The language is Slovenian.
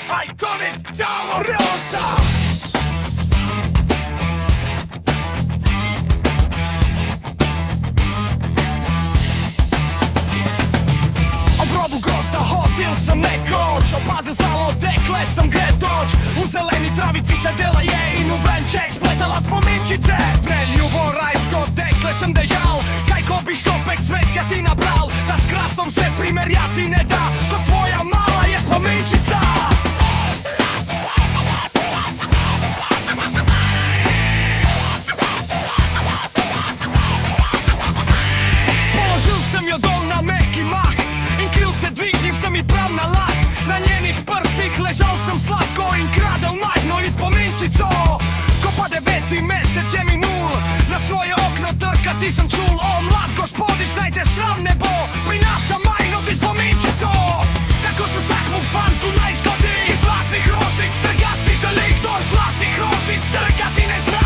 Hai cominciamo rosa! Obrobul gosta, hotel sam nekoć Opazil zalo dekle sam gre doć U zeleni travici sedela je I nu venček spletala spominčice Preljubo rajsko dekle sam dežal Kaj ko bi šopek cvetja ti nabral Da s krasom se primerjati ne da To tvoja mala je spominčica Položil sam jo dol na meki mah In krilce dvignil sam I prav na lah Na njenih prsih ležal sam slatko In kradel majhno I spominčico Ko pa 9. mesec je minul Na svoje okno trkati sam čul O mlad gospodič naj te sram ne bo Prinaša majhno ti spominčico Tako se vsakmu fantu naj zgodi Iz zlatnih rožic trgati želi Kdo zlatnih rožic trgati ne zna